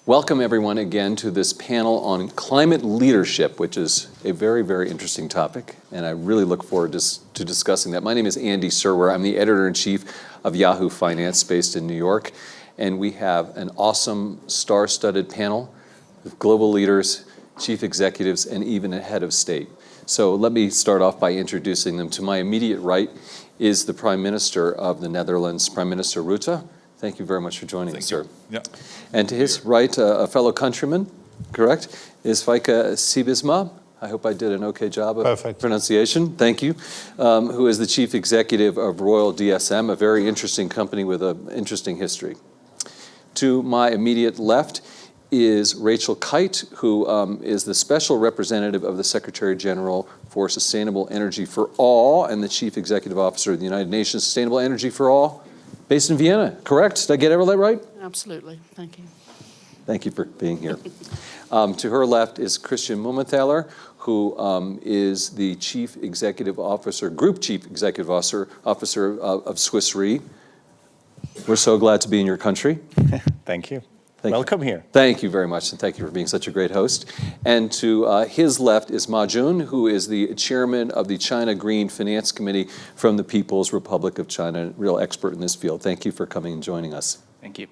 Welcome everyone again to this panel on climate leadership, which is a very, very interesting topic, and I really look forward to discussing that. My name is Andy Serwer. I'm the editor-in-chief of Yahoo Finance, based in New York, and we have an awesome star-studded panel of global leaders, chief executives, and even a head of state. So let me start off by introducing them. To my immediate right is the Prime Minister of the Netherlands, Prime Minister Rutte. Thank you very much for joining us, sir. Yeah. And to his right, a fellow countryman, correct, is Feike Sybesma. I hope I did an okay job of pronunciation. Thank you. Who is the chief executive of Royal DSM, a very interesting company with an interesting history. To my immediate left is Rachel Kyte, who is the special representative of the Secretary General for Sustainable Energy for All and the chief executive officer of the United Nations Sustainable Energy for All, based in Vienna, correct? Did I get that right? Absolutely, thank you. Thank you for being here. To her left is Christian Mumenthaler, who is the Chief Executive Officer, Group Chief Executive Officer of Swiss Re. We're so glad to be in your country. Thank you. Welcome here. Thank you very much, and thank you for being such a great host. And to his left is Ma Jun, who is the chairman of the China Green Finance Committee from the People's Republic of China, a real expert in this field. Thank you for coming and joining us. Thank you.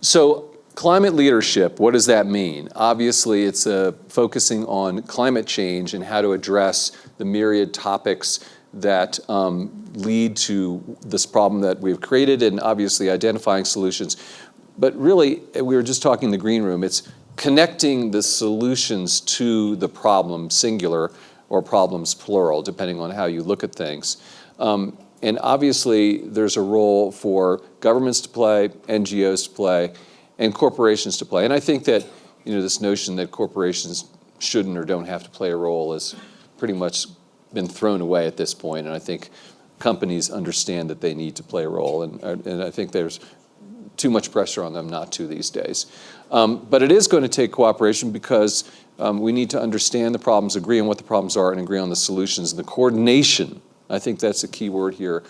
So, climate leadership, what does that mean? Obviously, it's focusing on climate change and how to address the myriad topics that lead to this problem that we've created, and obviously identifying solutions. But really, we were just talking in the green room, it's connecting the solutions to the problem, singular, or problems, plural, depending on how you look at things. And obviously, there's a role for governments to play, NGOs to play, and corporations to play. And I think that, this notion that corporations shouldn't or don't have to play a role has pretty much been thrown away at this point. And I think companies understand that they need to play a role. And I think there's too much pressure on them not to these days. But it is going to take cooperation because we need to understand the problems, agree on what the problems are, and agree on the solutions. And the coordination, I think that's a key word here,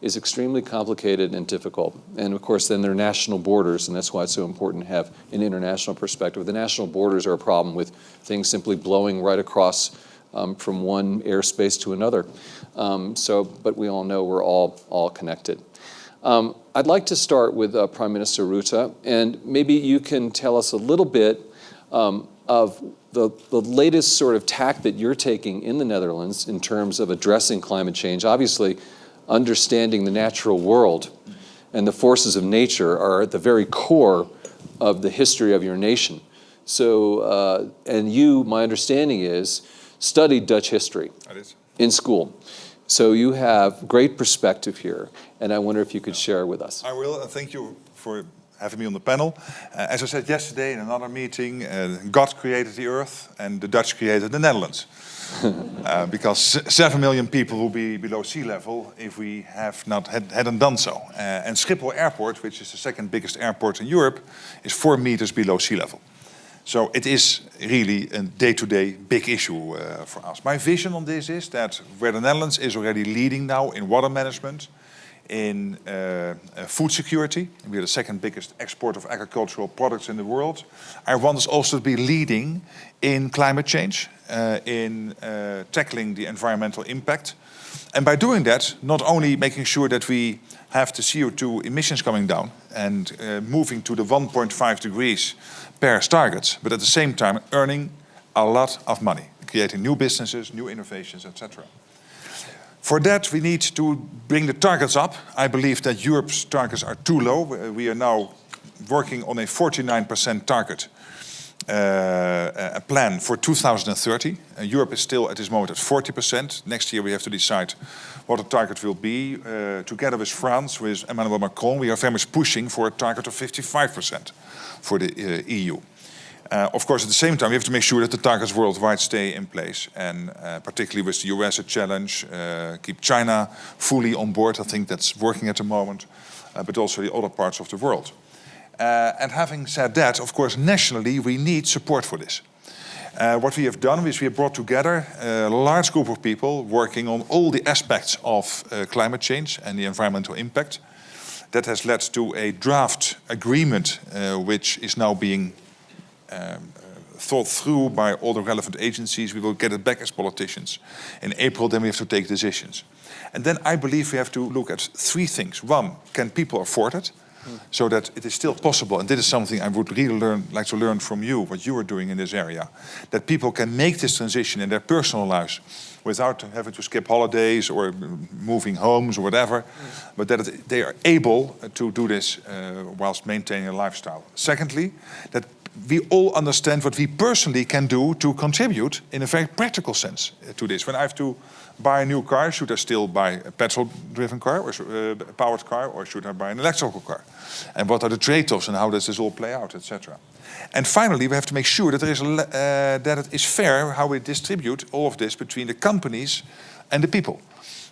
is extremely complicated and difficult. And of course, then there are national borders, and that's why it's so important to have an international perspective. The national borders are a problem with things simply blowing right across from one airspace to another. But we all know we're all connected. I'd like to start with Prime Minister Rutte, and maybe you can tell us a little bit of the latest sort of tack that you're taking in the Netherlands in terms of addressing climate change. Obviously, understanding the natural world and the forces of nature are at the very core of the history of your nation. So, and you, my understanding is, studied Dutch history in school. So you have great perspective here, and I wonder if you could share with us. I will, and thank you for having me on the panel. As I said yesterday in another meeting, God created the earth and the Dutch created the Netherlands. Because 7 million people will be below sea level if we hadn't done so. And Schiphol Airport, which is the second biggest airport in Europe, is 4 meters below sea level. So it is really a day-to-day big issue for us. My vision on this is that where the Netherlands is already leading now in water management, in food security, we are the second biggest exporter of agricultural products in the world. I want us also to be leading in climate change, in tackling the environmental impact. And by doing that, not only making sure that we have the CO2 emissions coming down and moving to the 1.5 degrees Paris targets, but at the same time earning a lot of money, creating new businesses, new innovations, etc. For that, we need to bring the targets up. I believe that Europe's targets are too low. We are now working on a 49% target a plan for 2030. Europe is still at this moment at 40%. Next year we have to decide what the target will be. Together with France, with Emmanuel Macron, we are very much pushing for a target of 55% for the EU. Of course, at the same time, we have to make sure that the targets worldwide stay in place. And particularly with the US, a challenge, keep China fully on board. I think that's working at the moment, but also the other parts of the world. And having said that, of course, nationally, we need support for this. What we have done is we have brought together a large group of people working on all the aspects of climate change and the environmental impact. That has led to a draft agreement which is now being thought through by all the relevant agencies. We will get it back as politicians. In April, then we have to take decisions. And then I believe we have to look at three things. One, can people afford it? So that it is still possible, and this is something I would really like to learn from you, what you are doing in this area, that people can make this transition in their personal lives without having to skip holidays or moving homes or whatever, but that they are able to do this whilst maintaining a lifestyle. Secondly, that we all understand what we personally can do to contribute in a very practical sense to this. When I have to buy a new car, should I still buy a petrol-driven car or a powered car, or should I buy an electrical car? And what are the trade-offs and how does this all play out, etc. And finally, we have to make sure that that it is fair how we distribute all of this between the companies and the people.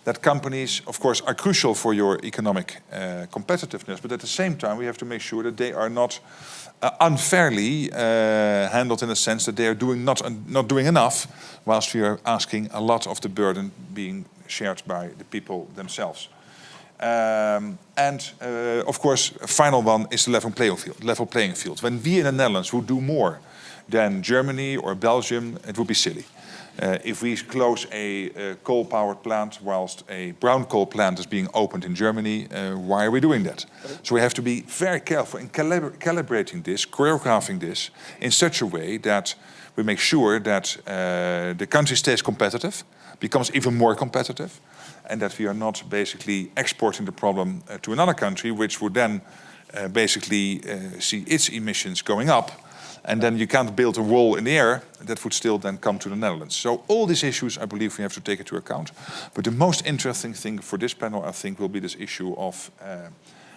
That companies, of course, are crucial for your economic competitiveness, but at the same time, we have to make sure that they are not unfairly handled in the sense that they are not doing enough, whilst we are asking a lot of the burden being shared by the people themselves. Of course, a final one is the level playing field. When we in the Netherlands would do more than Germany or Belgium, it would be silly. If we close a coal-powered plant whilst a brown coal plant is being opened in Germany, why are we doing that? So we have to be very careful in calibrating this, choreographing this in such a way that we make sure that the country stays competitive, becomes even more competitive, and that we are not basically exporting the problem to another country, which would then basically see its emissions going up. And then you can't build a wall in the air that would still then come to the Netherlands. So all these issues, I believe, we have to take into account. But the most interesting thing for this panel, I think, will be this issue of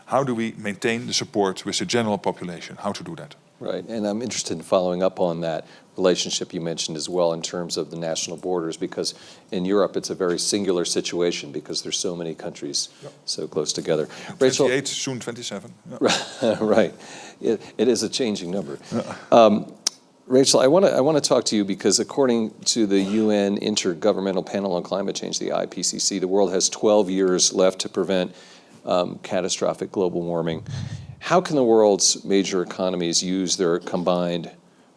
how do we maintain the support with the general population, how to do that. Right, and I'm interested in following up on that relationship you mentioned as well in terms of the national borders, because in Europe it's a very singular situation because there's so many countries so close together. 28, soon 27. Yeah. Right, it is a changing number. Rachel, I want to talk to you because according to the UN Intergovernmental Panel on Climate Change, the IPCC, the world has 12 years left to prevent catastrophic global warming. How can the world's major economies use their combined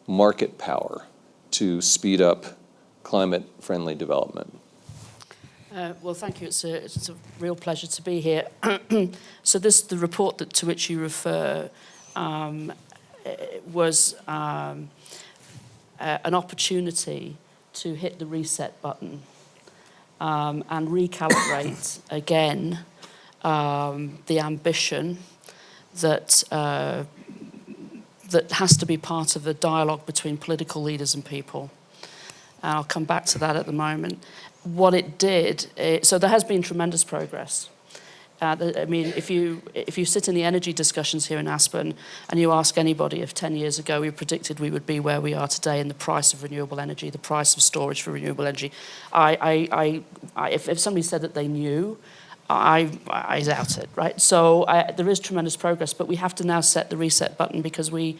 market power to speed up climate-friendly development? Well, thank you. It's a real pleasure to be here. So the report to which you refer was an opportunity to hit the reset button and recalibrate again the ambition that has to be part of the dialogue between political leaders and people. And I'll come back to that at the moment. What it did, so there has been tremendous progress. I mean, if you sit in the energy discussions here in Aspen and you ask anybody if 10 years ago we predicted we would be where we are today in the price of renewable energy, the price of storage for renewable energy, if somebody said that they knew, I doubt it, right? So there is tremendous progress, but we have to now set the reset button because the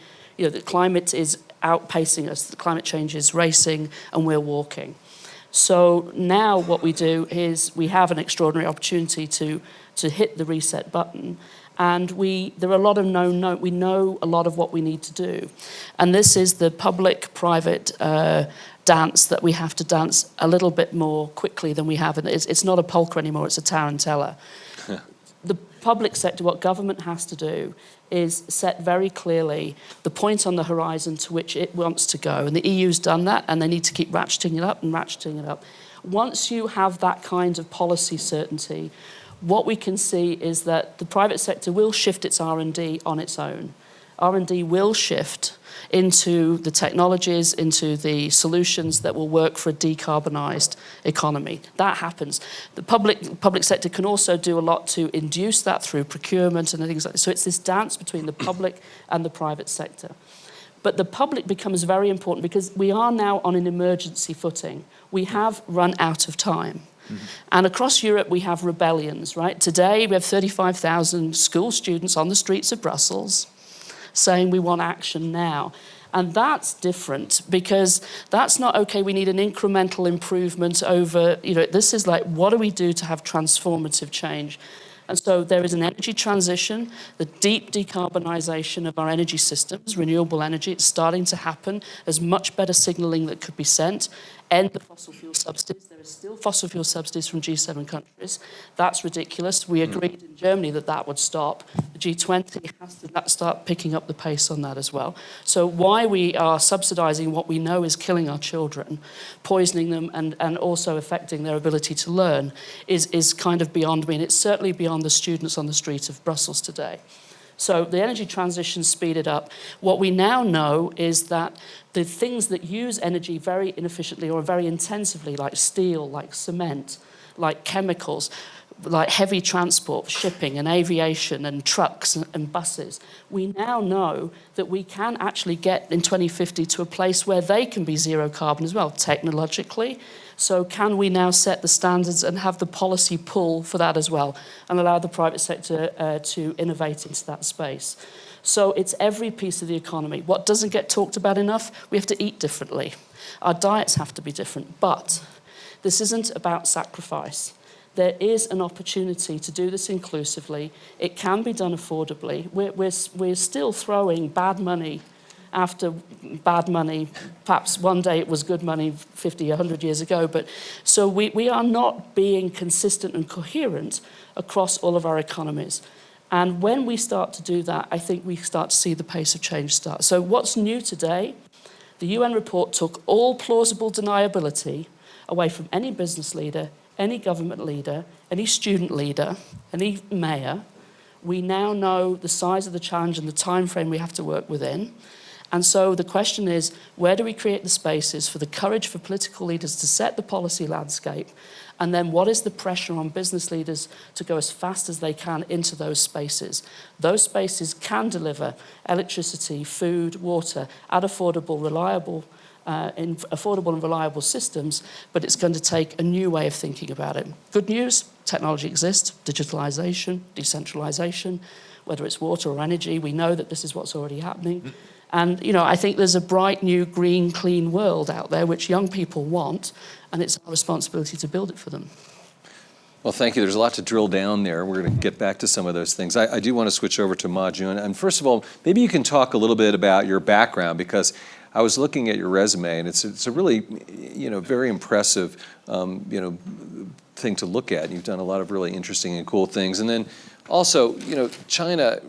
climate is outpacing us, the climate change is racing, and we're walking. So now what we do is we have an extraordinary opportunity to hit the reset button, and there are a lot of we know a lot of what we need to do. And this is the public-private dance that we have to dance a little bit more quickly than we have. And it's not a polka anymore, it's a tarantella. The public sector, what government has to do is set very clearly the point on the horizon to which it wants to go. And the EU's done that, and they need to keep ratcheting it up and ratcheting it up. Once you have that kind of policy certainty, what we can see is that the private sector will shift its R&D on its own. R&D will shift into the technologies, into the solutions that will work for a decarbonised economy. That happens. The public sector can also do a lot to induce that through procurement and things like that. So it's this dance between the public and the private sector. But the public becomes very important because we are now on an emergency footing. We have run out of time. Mm-hmm. And across Europe, we have rebellions, right? Today, we have 35,000 school students on the streets of Brussels saying we want action now. And that's different because that's not, okay, we need an incremental improvement over, this is like, what do we do to have transformative change? And so there is an energy transition, the deep decarbonisation of our energy systems, renewable energy. It's starting to happen. There's much better signalling that could be sent. End the fossil fuel subsidies. There are still fossil fuel subsidies from G7 countries. That's ridiculous. We agreed in Germany that that would stop. The G20 has to start picking up the pace on that as well. So why we are subsidising what we know is killing our children, poisoning them and also affecting their ability to learn is kind of beyond me. And it's certainly beyond the students on the street of Brussels today. So the energy transition speeded up. What we now know is that the things that use energy very inefficiently or very intensively, like steel, like cement, like chemicals, like heavy transport, shipping and aviation and trucks and buses, we now know that we can actually get in 2050 to a place where they can be zero carbon as well, technologically. So can we now set the standards and have the policy pull for that as well and allow the private sector to innovate into that space? So it's every piece of the economy. What doesn't get talked about enough? We have to eat differently. Our diets have to be different. But this isn't about sacrifice. There is an opportunity to do this inclusively. It can be done affordably. We're still throwing bad money after bad money. Perhaps one day it was good money 50, 100 years ago. But so we are not being consistent and coherent across all of our economies. And when we start to do that, I think we start to see the pace of change start. So what's new today? The UN report took all plausible deniability away from any business leader, any government leader, any student leader, any mayor. We now know the size of the challenge and the time frame we have to work within. And so the question is, where do we create the spaces for the courage for political leaders to set the policy landscape? And then what is the pressure on business leaders to go as fast as they can into those spaces? Those spaces can deliver electricity, food, water at affordable, and reliable systems, but it's going to take a new way of thinking about it. Good news, technology exists, digitalization, decentralization, whether it's water or energy, we know that this is what's already happening. And, you know, I think there's a bright, new, green, clean world out there which young people want, and it's our responsibility to build it for them. Well, thank you. There's a lot to drill down there. We're going to get back to some of those things. I do want to switch over to Ma Jun. And first of all, maybe you can talk a little bit about your background, because I was looking at your resume, and it's a really, you know, very impressive, you know, thing to look at. You've done a lot of really interesting and cool things. And then also, you know, China,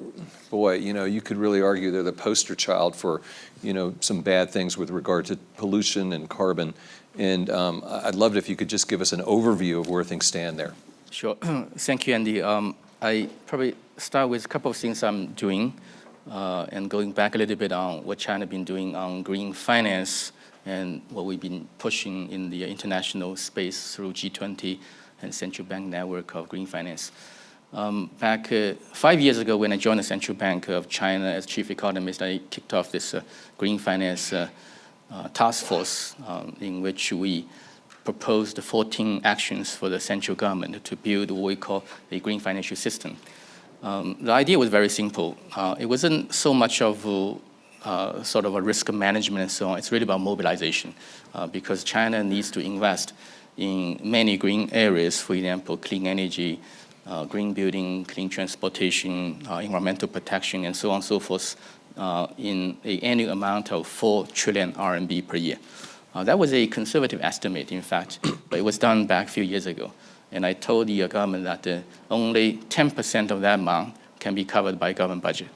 boy, you know, you could really argue they're the poster child for, you know, some bad things with regard to pollution and carbon. And I'd love it if you could just give us an overview of where things stand there. Sure. Thank you, Andy. I probably start with a couple of things I'm doing and going back a little bit on what China been doing on green finance and what we've been pushing in the international space through G20 and central bank network of green finance. Back 5 years ago, when I joined the Central Bank of China as chief economist, I kicked off this green finance task force in which we proposed 14 actions for the central government to build what we call a green financial system. The idea was very simple. It wasn't so much of sort of a risk management and so on. It's really about mobilization because China needs to invest in many green areas, for example, clean energy, green building, clean transportation, environmental protection, and so on and so forth, in an annual amount of 4 trillion RMB per year. That was a conservative estimate, in fact, but it was done back a few years ago. And I told the government that only 10% of that amount can be covered by government budget.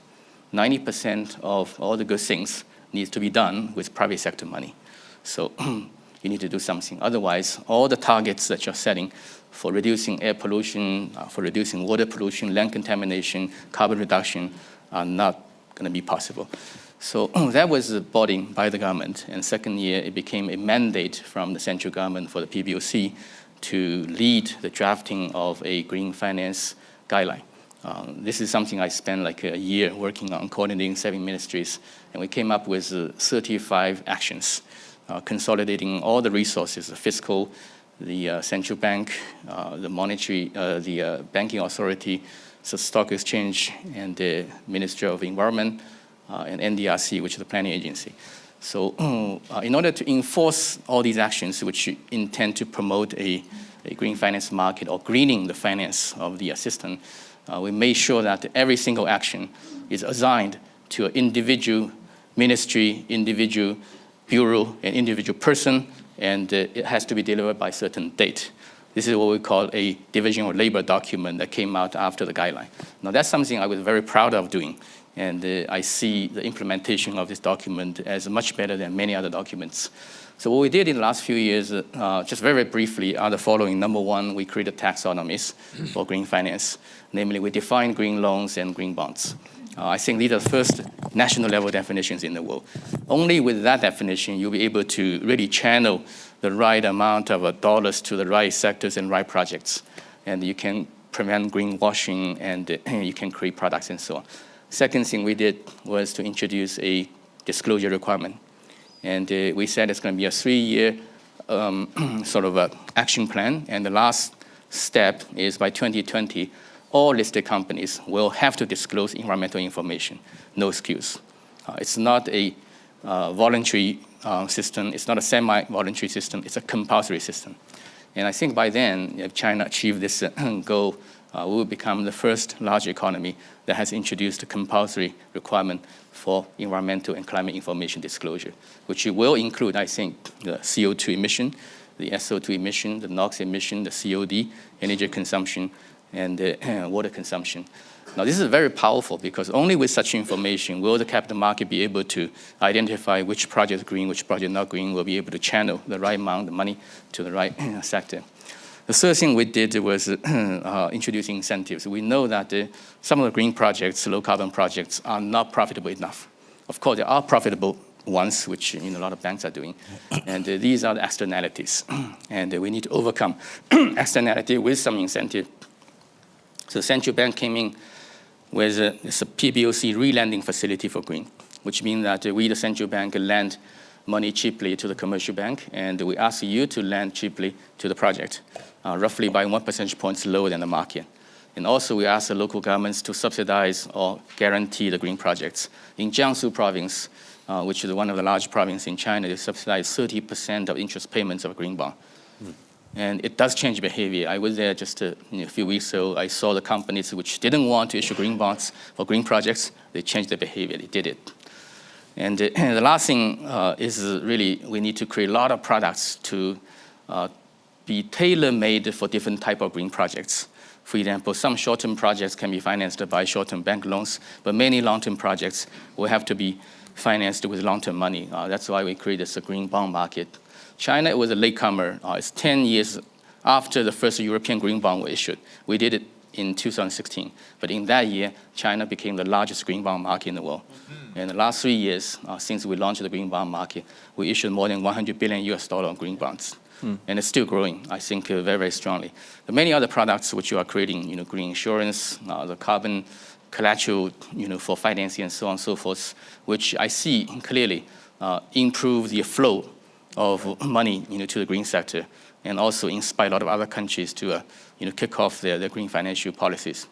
90% of all the good things needs to be done with private sector money. So you need to do something. Otherwise, all the targets that you're setting for reducing air pollution, for reducing water pollution, land contamination, carbon reduction are not going to be possible. So that was bought in by the government. And second year, it became a mandate from the central government for the PBOC to lead the drafting of a green finance guideline. This is something I spent like a year working on, coordinating 7 ministries. And we came up with 35 actions, consolidating all the resources, the fiscal, the central bank, the monetary, the banking authority, the stock exchange, and the Ministry of Environment, and NDRC, which is the planning agency. So in order to enforce all these actions, which intend to promote a green finance market or greening the finance of the system, we made sure that every single action is assigned to an individual ministry, individual bureau, and individual person, and it has to be delivered by a certain date. This is what we call a division of labor document that came out after the guideline. Now, that's something I was very proud of doing, and I see the implementation of this document as much better than many other documents. So what we did in the last few years, just very briefly, are the following. Number one, we created taxonomies for green finance. Namely, we defined green loans and green bonds. I think these are the first national level definitions in the world. Only with that definition, you'll be able to really channel the right amount of dollars to the right sectors and right projects. And you can prevent greenwashing, and you can create products and so on. Second thing we did was to introduce a disclosure requirement. And we said it's going to be a 3-year sort of action plan. And the last step is by 2020, all listed companies will have to disclose environmental information, no excuse. It's not a voluntary system. It's not a semi-voluntary system. It's a compulsory system. And I think by then, if China achieves this goal, we will become the first large economy that has introduced a compulsory requirement for environmental and climate information disclosure, which will include, I think, the CO2 emission, the SO2 emission, the NOx emission, the COD, energy consumption, and water consumption. Now, this is very powerful because only with such information will the capital market be able to identify which project is green, which project not green, will be able to channel the right amount of money to the right sector. The third thing we did was introducing incentives. We know that some of the green projects, low carbon projects, are not profitable enough. Of course, there are profitable ones, which a lot of banks are doing. And these are the externalities. And we need to overcome externality with some incentive. So the central bank came in with a PBOC re-lending facility for green, which means that we, the central bank, lend money cheaply to the commercial bank, and we ask you to lend cheaply to the project, roughly by 1 percentage points lower than the market. And also we ask the local governments to subsidize or guarantee the green projects. In Jiangsu province, which is one of the large provinces in China, they subsidize 30% of interest payments of a green bond. And it does change behavior. I was there just a few weeks ago. I saw the companies which didn't want to issue green bonds for green projects. They changed their behavior. They did it. And the last thing is really we need to create a lot of products to be tailor-made for different type of green projects. For example, some short-term projects can be financed by short-term bank loans, but many long-term projects will have to be financed with long-term money. That's why we created this green bond market. China was a latecomer. It's 10 years after the first European green bond was issued. We did it in 2016. But in that year, China became the largest green bond market in the world. In the last 3 years, since we launched the green bond market, we issued more than $100 billion of green bonds. And it's still growing, I think, very, very strongly. There are many other products which you are creating, green insurance, the carbon collateral, for financing and so on and so forth, which I see clearly improve the flow of money, to the green sector, and also inspire a lot of other countries to, kick off their green financial policies.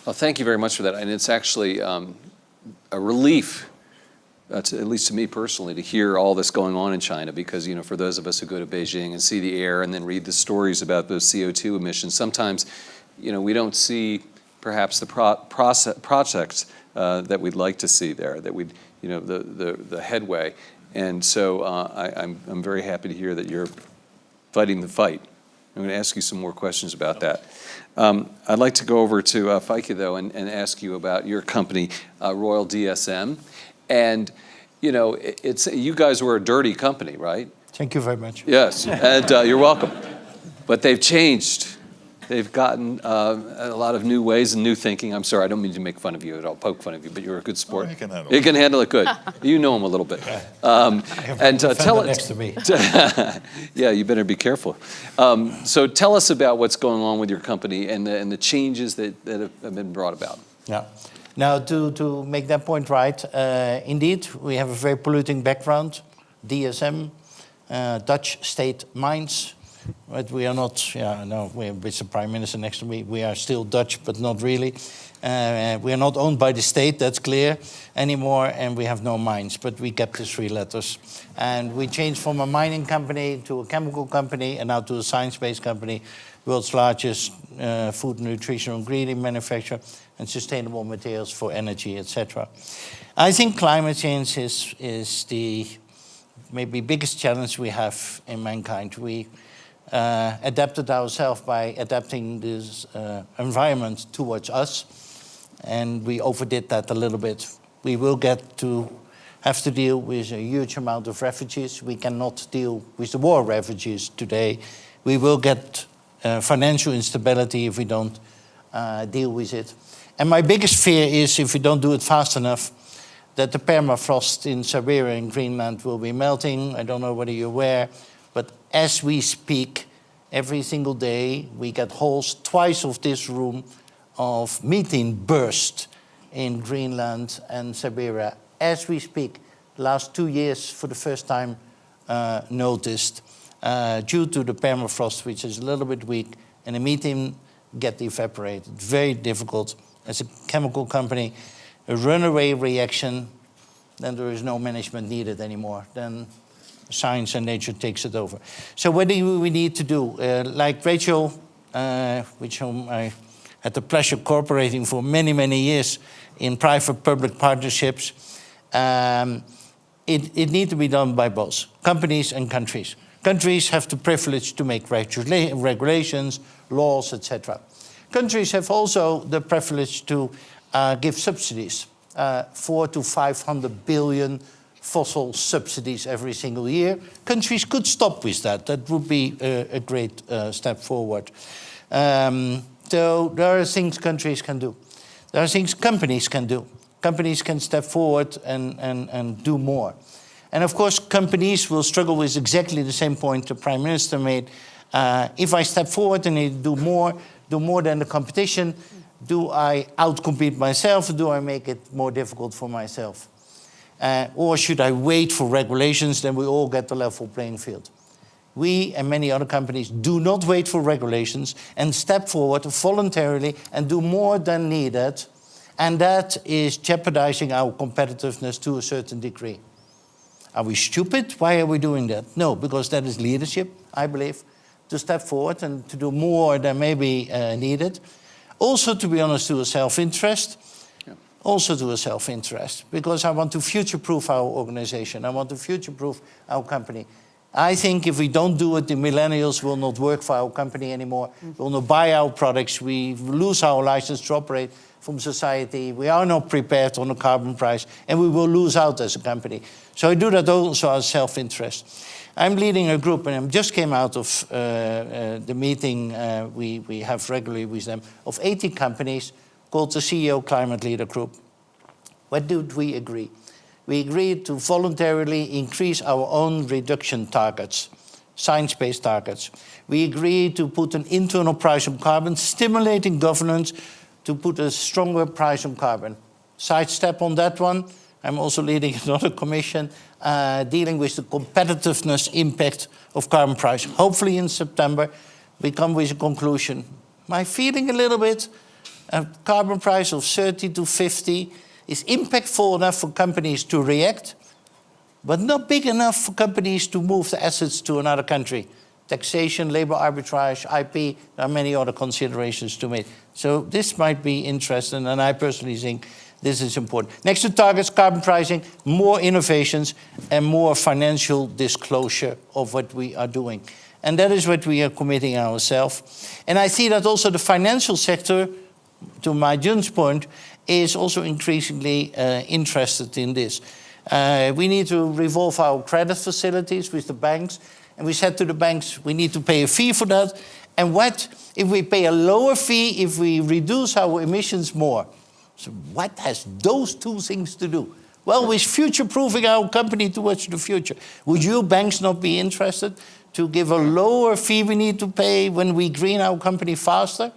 Well, thank you very much for that. And it's actually a relief, at least to me personally, to hear all this going on in China, because, for those of us who go to Beijing and see the air and then read the stories about those CO2 emissions, sometimes, we don't see perhaps the projects that we'd like to see there, that we'd, the headway. And so I'm very happy to hear that you're fighting the fight. I'm going to ask you some more questions about that. I'd like to go over to Feike, though, and ask you about your company, Royal DSM. And, you guys were a dirty company, right? Thank you very much. Yes, and you're welcome. But they've changed. They've gotten a lot of new ways and new thinking. I'm sorry, I don't mean to make fun of you at all, poke fun of you, but you're a good sport. Oh, he can handle it. You can handle it good. You know him a little bit. And tell us next to me. Yeah, you better be careful. So tell us about what's going on with your company and the changes that have been brought about. Yeah. Now, to make that point right, indeed, we have a very polluting background. DSM, Dutch state mines. But we are not, with the Prime Minister next to me, we are still Dutch, but not really. We are not owned by the state, that's clear, anymore, and we have no mines, but we kept the 3 letters. And we changed from a mining company to a chemical company, and now to a science-based company, world's largest food, nutrition, ingredient manufacturer, and sustainable materials for energy, etc. I think climate change is the maybe biggest challenge we have in mankind. We adapted ourselves by adapting this environment towards us, and we overdid that a little bit. We will have to deal with a huge amount of refugees. We cannot deal with the war refugees today. We will get financial instability if we don't deal with it. And my biggest fear is, if we don't do it fast enough, that the permafrost in Serwer in Greenland will be melting. I don't know whether you're aware, but as we speak, every single day, we get holes twice of this room of methane burst in Greenland and Siberia. As we speak, the last 2 years, for the first time, noticed, due to the permafrost, which is a little bit weak, and the methane get evaporated. Very difficult. As a chemical company, a runaway reaction, then there is no management needed anymore. Then science and nature takes it over. So what do we need to do? Like Rachel, which I had the pleasure of cooperating for many, many years in private-public partnerships, it needs to be done by both companies and countries. Countries have the privilege to make regulations, laws, etc. Countries have also the privilege to give subsidies, 400 to 500 billion fossil subsidies every single year. Countries could stop with that. That would be a great step forward. So there are things countries can do. There are things companies can do. Companies can step forward and do more. And of course, companies will struggle with exactly the same point the Prime Minister made. If I step forward and I do more than the competition, do I outcompete myself, or do I make it more difficult for myself? Or should I wait for regulations, then we all get the level playing field? We and many other companies do not wait for regulations and step forward voluntarily and do more than needed. And that is jeopardizing our competitiveness to a certain degree. Are we stupid? Why are we doing that? No, because that is leadership, I believe, to step forward and to do more than may be needed. Also, to be honest, to a self-interest. Also to a self-interest, because I want to future-proof our organization. I want to future-proof our company. I think if we don't do it, the millennials will not work for our company anymore. Will not buy our products. We lose our license to operate from society. We are not prepared on the carbon price, and we will lose out as a company. So I do that also as self-interest. I'm leading a group, and I just came out of the meeting we have regularly with them, of 80 companies called the CEO Climate Leader Group. What did we agree? We agreed to voluntarily increase our own reduction targets, science-based targets. We agreed to put an internal price on carbon, stimulating governance to put a stronger price on carbon. Sidestep on that one. I'm also leading another commission dealing with the competitiveness impact of carbon price. Hopefully in September, we come with a conclusion. My feeling a little bit, a carbon price of 30 to 50 is impactful enough for companies to react, but not big enough for companies to move the assets to another country. Taxation, labor arbitrage, IP, there are many other considerations to make. So this might be interesting, and I personally think this is important. Next to targets, carbon pricing, more innovations, and more financial disclosure of what we are doing. And that is what we are committing ourselves. And I see that also the financial sector, to my Jun's point, is also increasingly interested in this. We need to revolve our credit facilities with the banks. And we said to the banks, we need to pay a fee for that. And what if we pay a lower fee if we reduce our emissions more? So what has those two things to do? Well, with future-proofing our company towards the future. Would you banks not be interested to give a lower fee we need to pay when we green our company faster?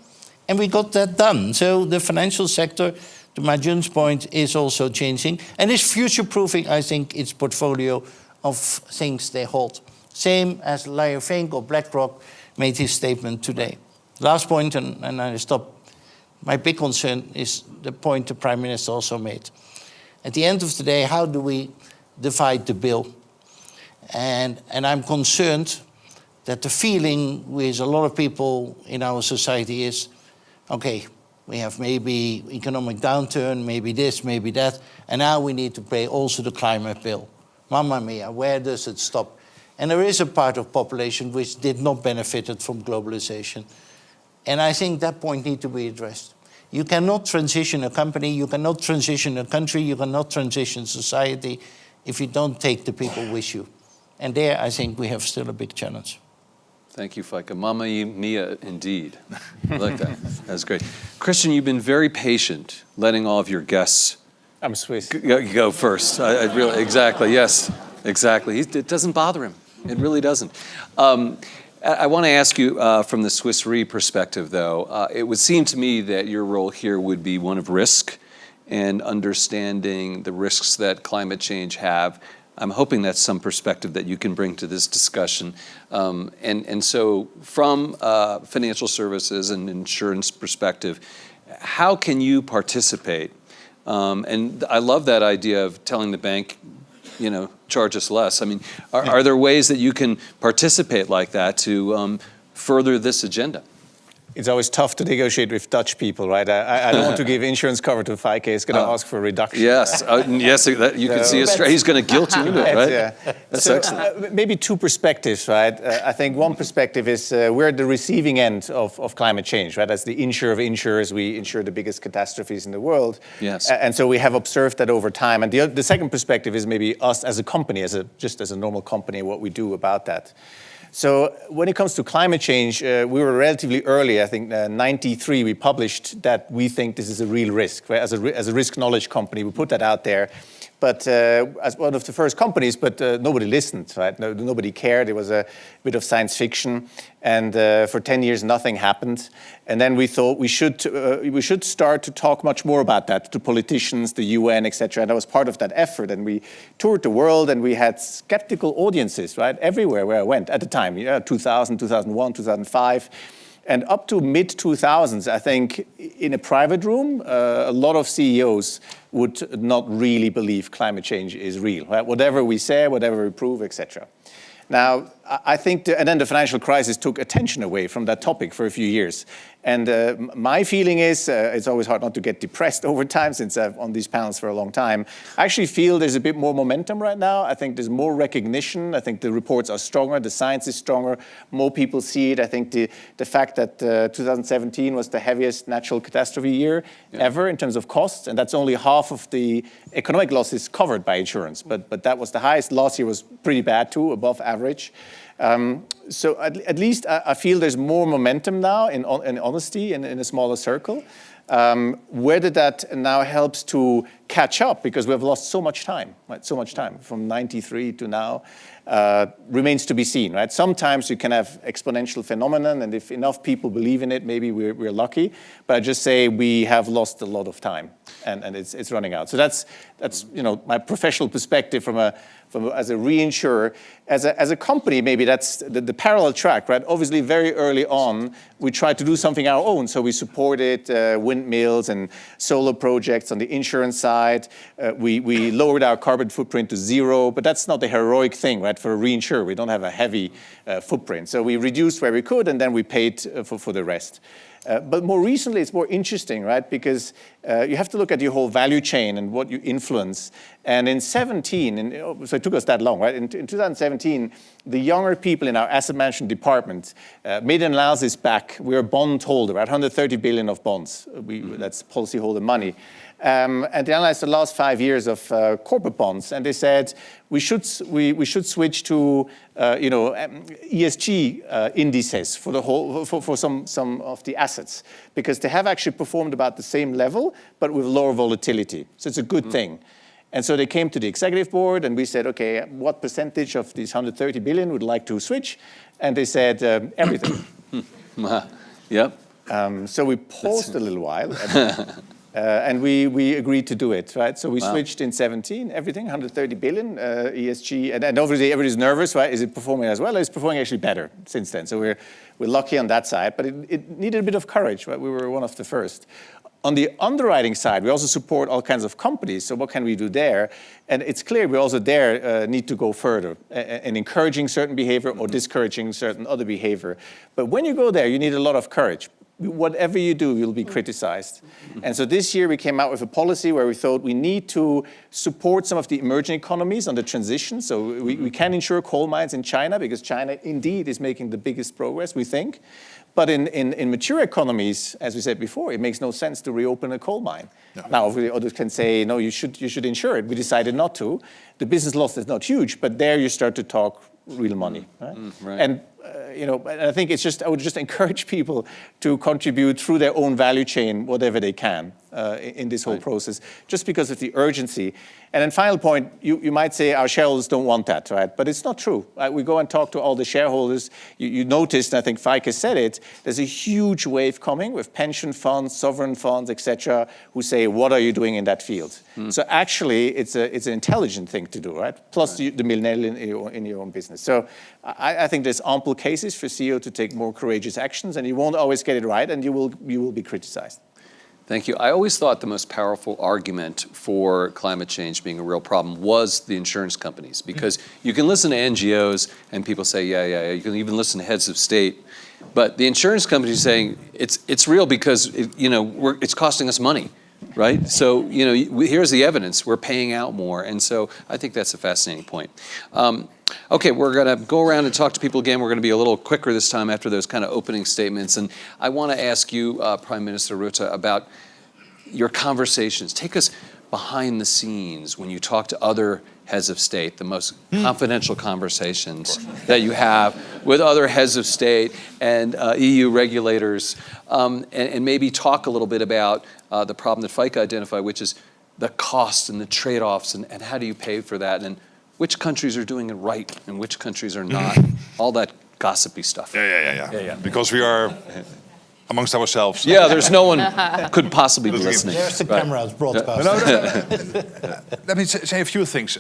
And we got that done. So the financial sector, to my Jun's point, is also changing. And is future-proofing, I think, its portfolio of things they hold. Same as Larry Fink or BlackRock made his statement today. Last point, and I stop. My big concern is the point the Prime Minister also made. At the end of the day, how do we divide the bill? And I'm concerned that the feeling with a lot of people in our society is, okay, we have maybe economic downturn, maybe this, maybe that, and now we need to pay also the climate bill. Mamma mia, where does it stop? And there is a part of population which did not benefit from globalization. And I think that point needs to be addressed. You cannot transition a company, you cannot transition a country, you cannot transition society if you don't take the people with you. And there, I think we have still a big challenge. Thank you, Feike. Mamma mia, indeed. I like that. That's great. Christian, you've been very patient, letting all of your guests I'm Swiss. go first. I really, exactly, yes, exactly. It doesn't bother him. It really doesn't. I want to ask you from the Swiss Re perspective, though. It would seem to me that your role here would be one of risk and understanding the risks that climate change have. I'm hoping that's some perspective that you can bring to this discussion. And so from financial services and insurance perspective, how can you participate? And I love that idea of telling the bank, charge us less. I mean, are there ways that you can participate like that to further this agenda? It's always tough to negotiate with Dutch people, right? I don't want to give insurance cover to Feike. He's going to ask for a reduction. Yes, yes, you can see he's going to guilt you into it, right? Yeah. That's so, excellent. Maybe two perspectives, right? I think one perspective is we're at the receiving end of climate change, right? As the insurer of insurers, we insure the biggest catastrophes in the world. Yes. And so we have observed that over time. And the second perspective is maybe us as a company, just as a normal company, what we do about that. So when it comes to climate change, we were relatively early. I think 93 we published that we think this is a real risk. Right? As a risk knowledge company, we put that out there. But as one of the first companies, but nobody listened, right? Nobody cared. It was a bit of science fiction. And for 10 years, nothing happened. And then we thought we should start to talk much more about that to politicians, the UN, etc. And that was part of that effort. And we toured the world, and we had skeptical audiences, right, everywhere where I went at the time, 2000, 2001, 2005. And up to mid-2000s, I think, in a private room, a lot of CEOs would not really believe climate change is real, right? Whatever we say, whatever we prove, etc. Now, I think, and then the financial crisis took attention away from that topic for a few years. And my feeling is, it's always hard not to get depressed over time since I've on these panels for a long time. I actually feel there's a bit more momentum right now. I think there's more recognition. I think the reports are stronger, the science is stronger, more people see it. I think the fact that 2017 was the heaviest natural catastrophe year ever in terms of costs, and that's only half of the economic losses covered by insurance. But that was the highest. Last year was pretty bad too, above average. So at least I feel there's more momentum now in honesty and in a smaller circle. Whether that now helps to catch up, because we've lost so much time, right? So much time from 93 to now, remains to be seen, right? Sometimes you can have exponential phenomenon, and if enough people believe in it, maybe we're lucky. But I just say we have lost a lot of time, and it's running out. So that's my professional perspective as a reinsurer. As a company, maybe that's the parallel track, right? Obviously, very early on, we tried to do something our own. So we supported windmills and solar projects on the insurance side. We lowered our carbon footprint to 0, but that's not the heroic thing, right? For a reinsurer, we don't have a heavy footprint. So we reduced where we could, and then we paid for the rest. But more recently, it's more interesting, right? Because you have to look at your whole value chain and what you influence. And in 17, so it took us that long, right? In 2017, the younger people in our asset management department made an analysis back. We're a bond holder, right? 130 billion of bonds. That's policyholder money. And they analyzed the last 5 years of corporate bonds, and they said we should switch to ESG indices for the whole for some of the assets, because they have actually performed about the same level but with lower volatility. So it's a good thing. And so they came to the executive board, and we said, okay, what percentage of these 130 billion would like to switch? And they said everything. Yep. So we paused a little while. And we agreed to do it, right? So we switched in 17, everything, 130 billion, ESG. And obviously everybody's nervous, right? Is it performing as well? It's performing actually better since then. So we're lucky on that side. But it needed a bit of courage, right? We were one of the first. On the underwriting side, we also support all kinds of companies. So what can we do there? And it's clear we also there need to go further in encouraging certain behavior or discouraging certain other behavior. But when you go there, you need a lot of courage. Whatever you do, you'll be criticized. And so this year we came out with a policy where we thought we need to support some of the emerging economies on the transition. So we can insure coal mines in China because China indeed is making the biggest progress, we think. But in mature economies, as we said before, it makes no sense to reopen a coal mine. No. Now, obviously, others can say, no, you should insure it. We decided not to. The business loss is not huge, but there you start to talk real money. Right? Right. And I think I would just encourage people to contribute through their own value chain, whatever they can, in this whole process, just because of the urgency. And then final point, you might say our shareholders don't want that, right? But it's not true. We go and talk to all the shareholders. You noticed, and I think Feike said it, there's a huge wave coming with pension funds, sovereign funds, etc., who say, what are you doing in that field? So actually, it's an intelligent thing to do, right? Plus the millennial in your own business. So I think there's ample cases for CEO to take more courageous actions, and you won't always get it right, and you will be criticized. Thank you. I always thought the most powerful argument for climate change being a real problem was the insurance companies, because you can listen to NGOs and people say, yeah. You can even listen to heads of state, but the insurance companies are saying it's real because it's costing us money, right? So here's the evidence. We're paying out more, and so I think that's a fascinating point. Okay, we're going to go around and talk to people again. We're going to be a little quicker this time after those kind of opening statements. And I want to ask you, Prime Minister Rutte, about your conversations. Take us behind the scenes when you talk to other heads of state, the most confidential conversations that you have with other heads of state and EU regulators, and maybe talk a little bit about the problem that Feike identified, which is the costs and the trade-offs, and how do you pay for that, and which countries are doing it right and which countries are not, all that gossipy stuff. Yeah. Because we are amongst ourselves. Yeah, there's no one could possibly be listening. There's the cameras broadcast. Let me say a few things.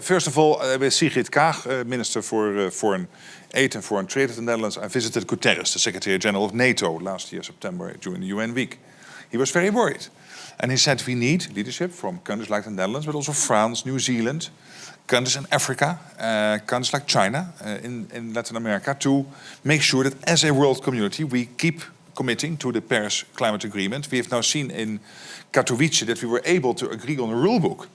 First of all, with Sigrid Kaag, Minister for Foreign Aid and Foreign Trade of the Netherlands, I visited Guterres, the Secretary General of NATO, last year, September, during the UN week. He was very worried. And he said we need leadership from countries like the Netherlands, but also France, New Zealand, countries in Africa, countries like China, in Latin America, to make sure that as a world community we keep committing to the Paris Climate Agreement. We have now seen in Katowice that we were able to agree on a rule book,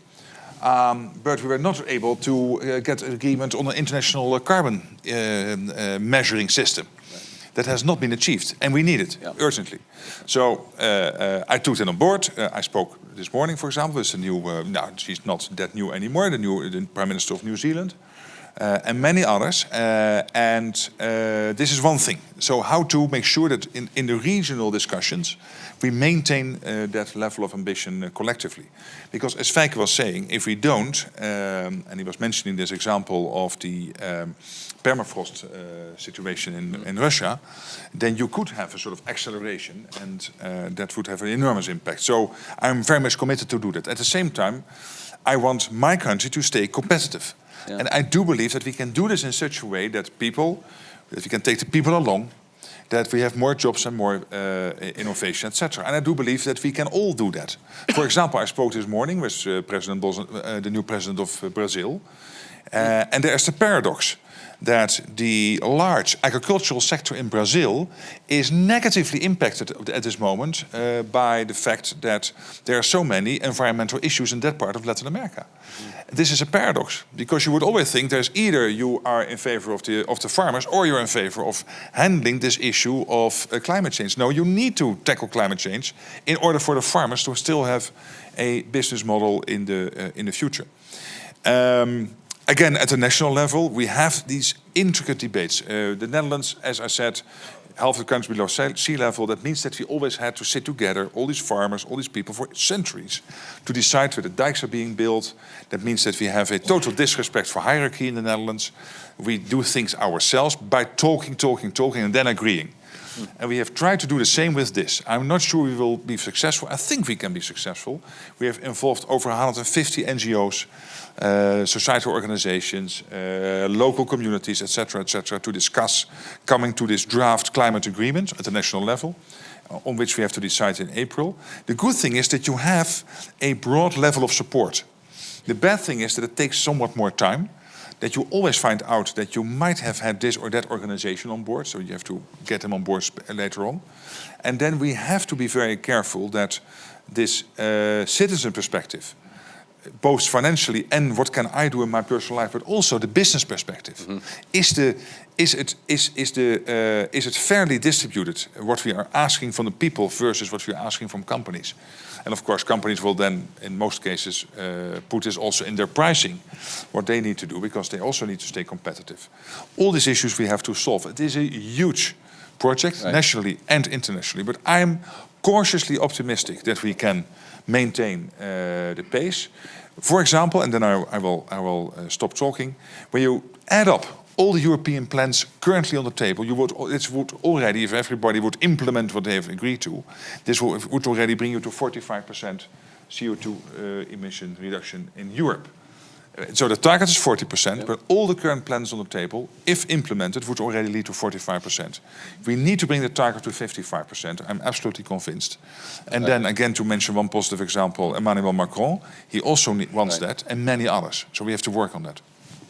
but we were not able to get agreement on an international carbon measuring system. That has not been achieved, and we need it urgently. So I took that on board. I spoke this morning, for example, with the new, she's not that new anymore, the Prime Minister of New Zealand, and many others. And this is one thing. So how to make sure that in the regional discussions, we maintain that level of ambition collectively. Because as Feike was saying, if we don't, and he was mentioning this example of the permafrost situation in Russia, then you could have a sort of acceleration, and that would have an enormous impact. So I'm very much committed to do that. At the same time, I want my country to stay competitive. Yeah. And I do believe that we can do this in such a way that we can take the people along, that we have more jobs and more innovation, etc. And I do believe that we can all do that. For example, I spoke this morning with the new president of Brazil, and there's the paradox that the large agricultural sector in Brazil is negatively impacted at this moment by the fact that there are so many environmental issues in that part of Latin America. This is a paradox, because you would always think there's either you are in favor of the farmers or you're in favor of handling this issue of climate change. No, you need to tackle climate change in order for the farmers to still have a business model in the future. Again, at the national level, we have these intricate debates. The Netherlands, as I said, half the country below sea level. That means that we always had to sit together, all these farmers, all these people, for centuries, to decide where the dikes are being built. That means that we have a total disrespect for hierarchy in the Netherlands. We do things ourselves by talking, and then agreeing. And we have tried to do the same with this. I'm not sure we will be successful. I think we can be successful. We have involved over 150 NGOs, societal organizations, local communities, etc., to discuss coming to this draft climate agreement at the national level. on which we have to decide in April. The good thing is that you have a broad level of support. The bad thing is that it takes somewhat more time, that you always find out that you might have had this or that organization on board, so you have to get them on board later on. And then we have to be very careful that this citizen perspective, both financially and what can I do in my personal life, but also the business perspective. Is it fairly distributed, what we are asking from the people versus what we are asking from companies? And of course, companies will then, in most cases, put this also in their pricing, what they need to do, because they also need to stay competitive. All these issues we have to solve. It is a huge project, nationally and internationally, but I'm cautiously optimistic that we can maintain the pace. For example, and then I will stop talking, when you add up all the European plans currently on the table, it would already, if everybody would implement what they have agreed to, this would already bring you to 45% CO2 emission reduction in Europe. So the target is 40%, but all the current plans on the table, if implemented, would already lead to 45%. We need to bring the target to 55%. I'm absolutely convinced. And then again, to mention one positive example, Emmanuel Macron, he also wants that, and many others. So we have to work on that.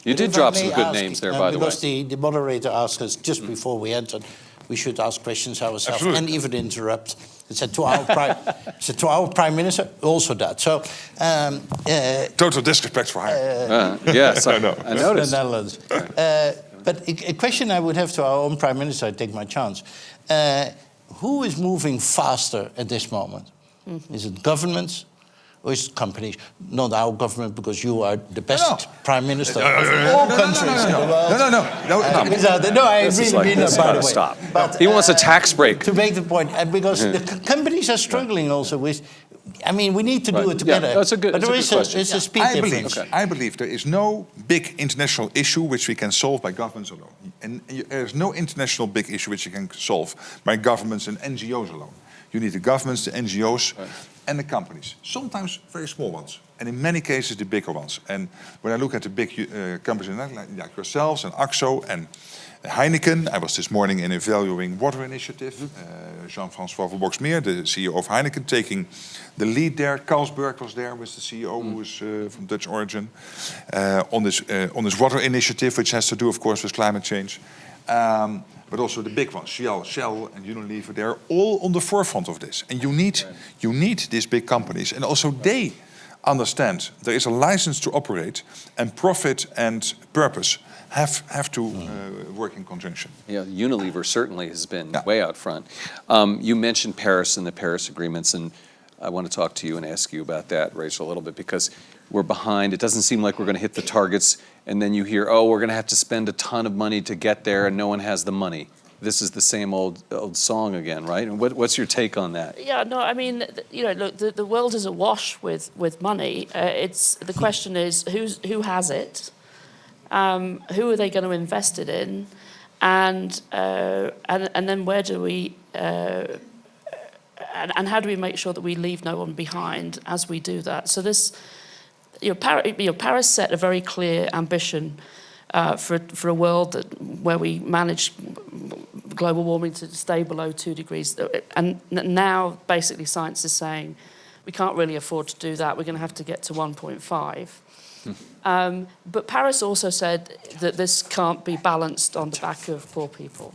You did drop some good names there, by the way. Because the moderator asked us just before we entered, we should ask questions ourselves. Absolutely. And even interrupt. It said to our prime minister, also that. So Total disrespect for him. Yes, I the noticed. Netherlands. But a question I would have to our own prime minister, I take my chance. Who is moving faster at this moment? Is it governments? Or is it companies? Not our government, because you are the best prime minister of all countries in the world. No. I really mean that, by the way. Stop. But, He wants a tax break. To make the point, and because the companies are struggling also with, I mean, we need to do it together. Yeah, that's a good, but there is a speed difference. I believe there is no big international issue which we can solve by governments alone. And there is no international big issue which you can solve by governments and NGOs alone. You need the governments, the NGOs, and the companies. Sometimes very small ones, and in many cases the bigger ones. And when I look at the big companies like yourselves and AXO and Heineken, I was this morning in a valuing water initiative. Jean-François Verboxmeer, the CEO of Heineken, taking the lead there. Carlsberg was there with the CEO, who is from Dutch origin, on this water initiative, which has to do, of course, with climate change. But also the big ones, Shell and Unilever, they're all on the forefront of this. And you need these big companies. And also they understand there is a license to operate, and profit and purpose have to work in conjunction. Yeah, Unilever certainly has been way out front. You mentioned Paris and the Paris agreements, and I want to talk to you and ask you about that, Rachel, a little bit, because we're behind. It doesn't seem like we're going to hit the targets, and then you hear, oh, we're going to have to spend a ton of money to get there, and no one has the money. This is the same old song again, right? And what's your take on that? Yeah, no, I mean, look, the world is awash with money. The question is, who has it? Who are they going to invest it in? And then where do we... And how do we make sure that we leave no one behind as we do that? So this, Paris set a very clear ambition for a world where we manage global warming to stay below 2 degrees. And now, basically, science is saying we can't really afford to do that. We're going to have to get to 1.5. But Paris also said that this can't be balanced on the back of poor people.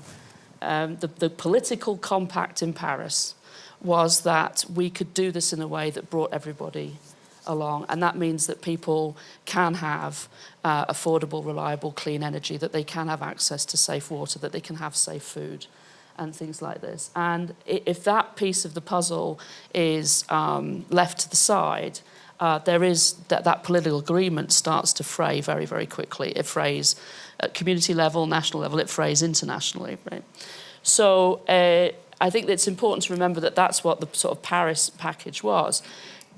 The political compact in Paris was that we could do this in a way that brought everybody along, and that means that people can have affordable, reliable, clean energy, that they can have access to safe water, that they can have safe food, and things like this. And if that piece of the puzzle is left to the side, there is that political agreement starts to fray very, very quickly. It frays at community level, national level, it frays internationally, right? So I think it's important to remember that that's what the sort of Paris package was.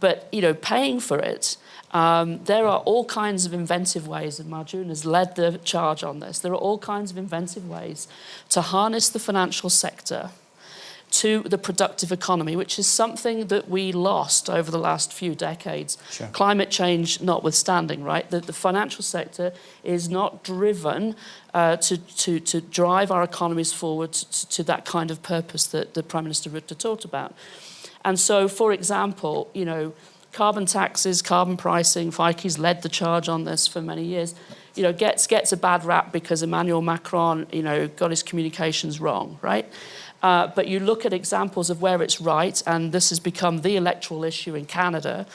But, paying for it, there are all kinds of inventive ways, and Marjoon has led the charge on this. There are all kinds of inventive ways to harness the financial sector to the productive economy, which is something that we lost over the last few decades. Sure. Climate change notwithstanding, right? The financial sector is not driven to drive our economies forward to that kind of purpose that the Prime Minister Rutte talked about. And so, for example, you know, carbon taxes, carbon pricing, Feike's led the charge on this for many years, you know, gets a bad rap because Emmanuel Macron, you know, got his communications wrong, right? But you look at examples of where it's right, and this has become the electoral issue in Canada,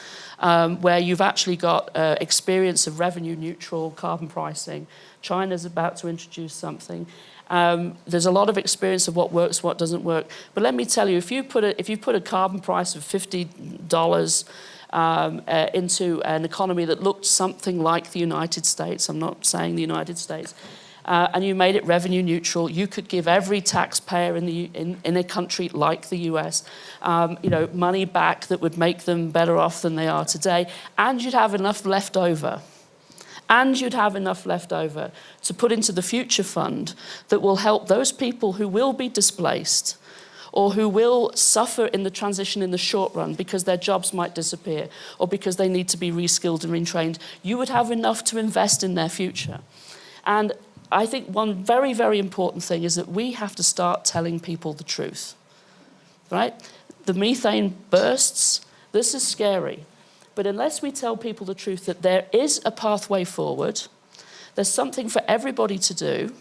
where you've actually got experience of revenue-neutral carbon pricing. China's about to introduce something. There's a lot of experience of what works, what doesn't work. But let me tell you, if you put a carbon price of $50 into an economy that looked something like the United States, I'm not saying the United States, and you made it revenue neutral, you could give every taxpayer in a country like the US, you know, money back that would make them better off than they are today, and you'd have enough left over. And you'd have enough left over to put into the future fund that will help those people who will be displaced or who will suffer in the transition in the short run because their jobs might disappear or because they need to be reskilled and retrained. You would have enough to invest in their future. And I think one very, very important thing is that we have to start telling people the truth, right? The methane bursts, this is scary. But unless we tell people the truth that there is a pathway forward, there's something for everybody to do,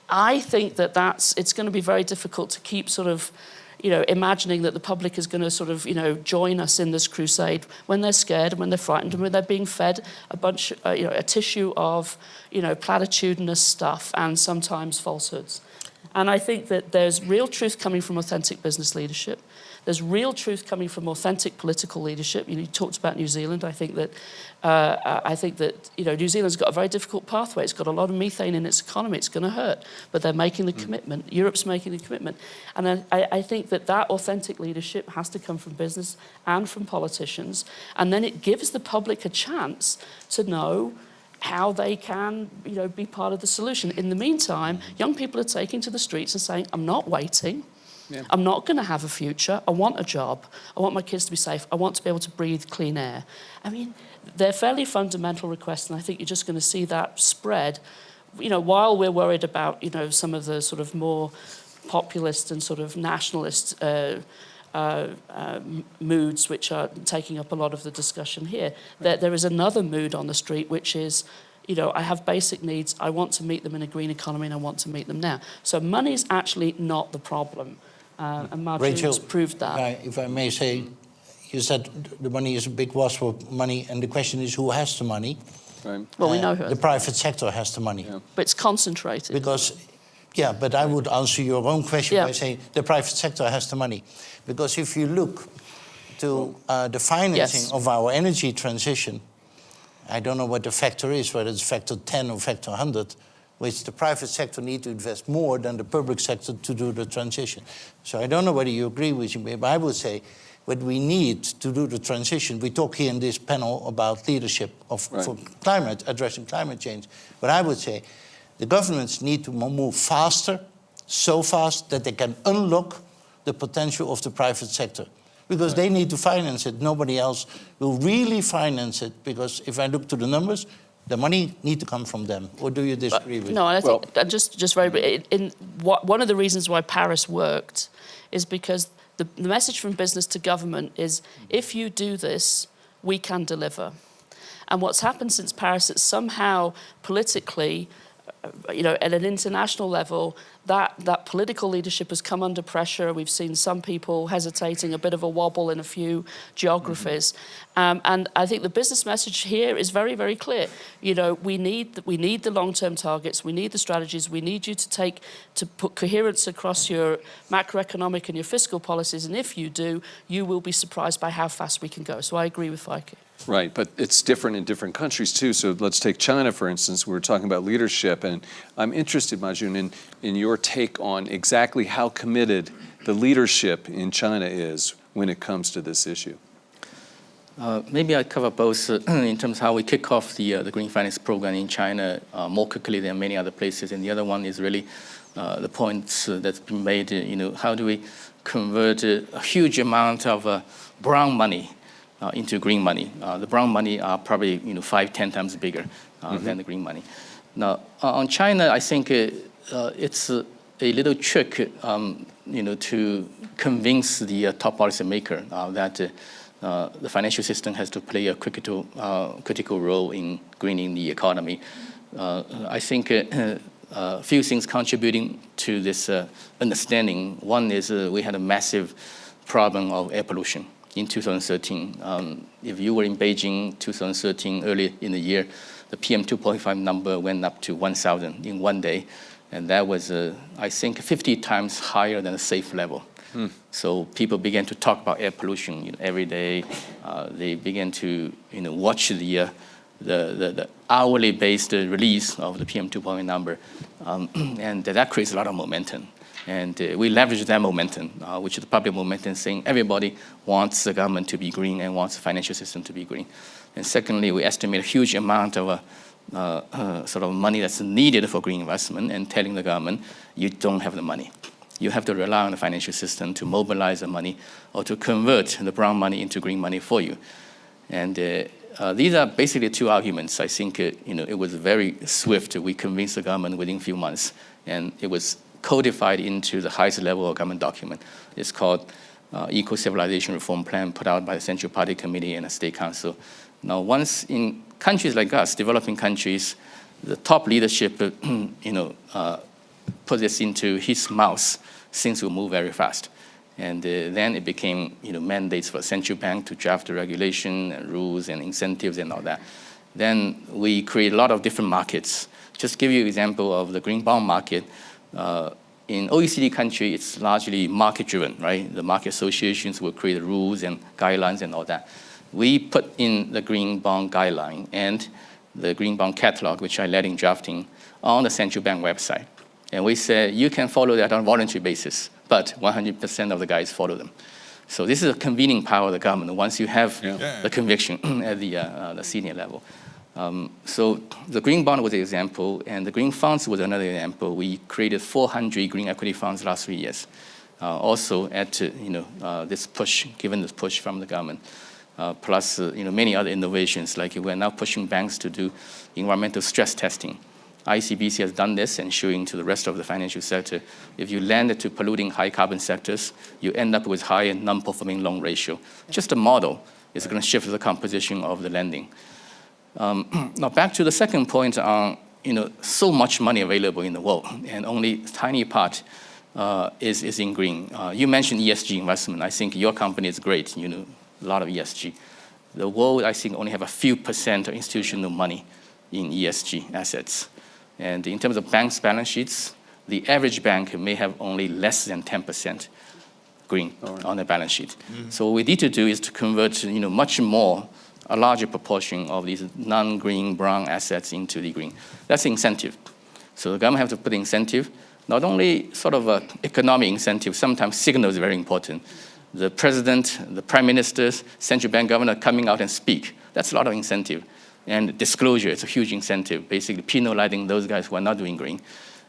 I think that it's going to be very difficult to keep sort of, you know, imagining that the public is going to sort of, you know, join us in this crusade when they're scared and when they're frightened and when they're being fed a bunch, you know, a tissue of, you know, platitudinous stuff and sometimes falsehoods. And I think that there's real truth coming from authentic business leadership. There's real truth coming from authentic political leadership. You talked about New Zealand. I think that you know, New Zealand's got a very difficult pathway. It's got a lot of methane in its economy. It's going to hurt, but they're making the commitment. Europe's making the commitment, and I think that authentic leadership has to come from business and from politicians, and then it gives the public a chance to know how they can, you know, be part of the solution. In the meantime, young people are taking to the streets and saying, "I'm not waiting." Yeah. I'm not going to have a future. I want a job. I want my kids to be safe. I want to be able to breathe clean air. I mean, they're fairly fundamental requests, and I think you're just going to see that spread. You know, while we're worried about, you know, some of the sort of more populist and sort of nationalist moods which are taking up a lot of the discussion here, there is another mood on the street which is, you know, I have basic needs, I want to meet them in a green economy, and I want to meet them now. So money is actually not the problem. And Marjorie proved that. If I may say, you said the money is a big wasp of money, and the question is who has the money? Right. Well, we know who. The private sector has the money. Yeah. But it's concentrated. Because, yeah, but I would answer your own question by saying the private sector has the money. Because if you look to the financing of our energy transition, I don't know what the factor is, whether it's factor 10 or factor 100, which the private sector need to invest more than the public sector to do the transition. So I don't know whether you agree with me, but I would say what we need to do the transition, we talk here in this panel about leadership for climate, addressing climate change, but I would say the governments need to move faster, so fast that they can unlock the potential of the private sector. Because they need to finance it. Nobody else will really finance it, because if I look to the numbers, the money need to come from them. Or do you disagree with No, I think just very one of the reasons why Paris worked is because the message from business to government is, if you do this, we can deliver. And what's happened since Paris is somehow politically, you know, at an international level, that political leadership has come under pressure. We've seen some people hesitating, a bit of a wobble in a few geographies. And I think the business message here is very, very clear. You know, we need the long-term targets. We need the strategies. We need you to put coherence across your macroeconomic and your fiscal policies. And if you do, you will be surprised by how fast we can go. So I agree with Feike. Right, but it's different in different countries too. So let's take China, for instance. We were talking about leadership, and I'm interested, Majun, in your take on exactly how committed the leadership in China is when it comes to this issue. Maybe I cover both in terms of how we kick off the green finance program in China more quickly than many other places. And the other one is really the points that's been made, how do we convert a huge amount of brown money into green money. The brown money are probably 5-10 times bigger than the green money. Now, on China, I think it's a little trick, to convince the top policymaker that the financial system has to play a critical role in greening the economy. I think a few things contributing to this understanding. One is we had a massive problem of air pollution in 2013. If you were in Beijing 2013, early in the year, the PM 2.5 number went up to 1,000 in one day. And that was, I think, 50 times higher than the safe level. So people began to talk about air pollution every day. They began to watch the hourly based release of the PM 2.5 number. And that creates a lot of momentum. And we leverage that momentum, which is the public momentum, saying everybody wants the government to be green and wants the financial system to be green. And secondly, we estimate a huge amount of sort of money that's needed for green investment, and telling the government, you don't have the money. You have to rely on the financial system to mobilize the money or to convert the brown money into green money for you. And these are basically two arguments. I think it was very swift. We convinced the government within a few months, and it was codified into the highest level of government document. It's called Eco-Civilization Reform Plan, put out by the Central Party Committee and the State Council. Now, once in countries like us, developing countries, the top leadership, put this into his mouth, things will move very fast. And then it became, mandates for the central bank to draft the regulation and rules and incentives and all that. Then we create a lot of different markets. Just give you an example of the green bond market. In OECD country, it's largely market-driven, right? The market associations will create rules and guidelines and all that. We put in the green bond guideline and the green bond catalog, which I led in drafting, on the central bank website. And we said, you can follow that on a voluntary basis, but 100% of the guys follow them. So this is a convening power of the government once you have the conviction at the senior level. So the green bond was an example, and the green funds was another example. We created 400 green equity funds last 3 years. Also at this push, given this push from the government, plus many other innovations, like we're now pushing banks to do environmental stress testing. ICBC has done this and showing to the rest of the financial sector, if you lend to polluting high carbon sectors, you end up with higher non-performing loan ratio. Just a model is going to shift the composition of the lending. Now back to the second point on, so much money available in the world, and only a tiny part is in green. You mentioned ESG investment. I think your company is great, a lot of ESG. The world, I think, only have a few % of institutional money in ESG assets. And in terms of banks' balance sheets, the average bank may have only less than 10% green on their balance sheet. So what we need to do is to convert, much more, a larger proportion of these non-green brown assets into the green. That's the incentive. So the government has to put incentive, not only sort of an economic incentive, sometimes signals are very important. The president, the prime ministers, central bank governor coming out and speak. That's a lot of incentive. And disclosure is a huge incentive, basically penalizing those guys who are not doing green.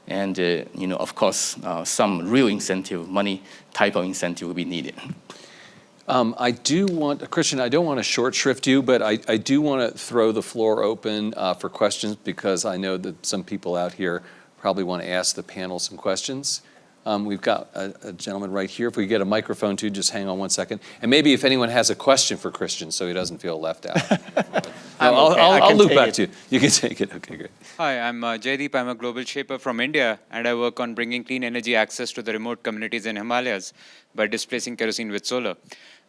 And, of course, some real incentive, money type of incentive will be needed. I do want, Christian, I don't want to short shrift you, but I do want to throw the floor open for questions, because I know that some people out here probably want to ask the panel some questions. We've got a gentleman right here. If we get a microphone too, just hang on one second. And maybe if anyone has a question for Christian so he doesn't feel left out. I'll loop back to you. You can take it. Okay, great. Hi, I'm Jaideep. I'm a global shaper from India, and I work on bringing clean energy access to the remote communities in Himalayas by displacing kerosene with solar.